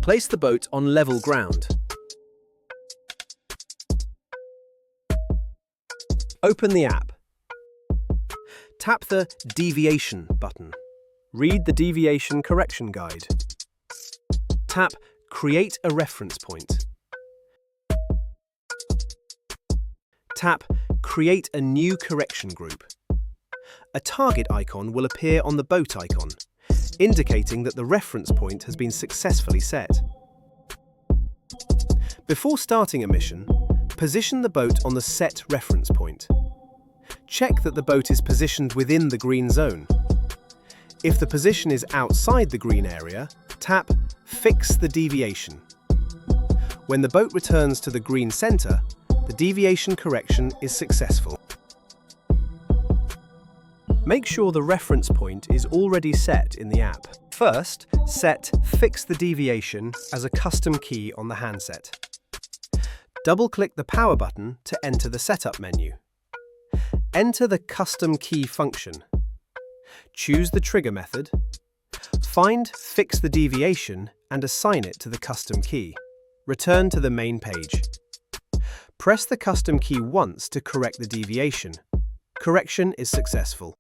Place the boat on level ground. Open the app. Tap the Deviation button. Read the Deviation correction guide. Tap Create a reference point. Tap Create a new correction group. A target icon will appear on the boat icon, indicating that the reference point has been successfully set. Before starting a mission, position the boat on the set reference point. Check that the boat is positioned within the green zone. If the position is outside the green area, tap Fix the Deviation. When the boat returns to the green center, the deviation correction is successful. Make sure the reference point is already set in the app. First, set Fix the Deviation as a custom key on the handset. Double-click the power button to enter the setup menu. Enter the custom key function. Choose the trigger method. Find Fix the Deviation and assign it to the custom key. Return to the main page. Press the custom key once to correct the deviation. Correction is successful.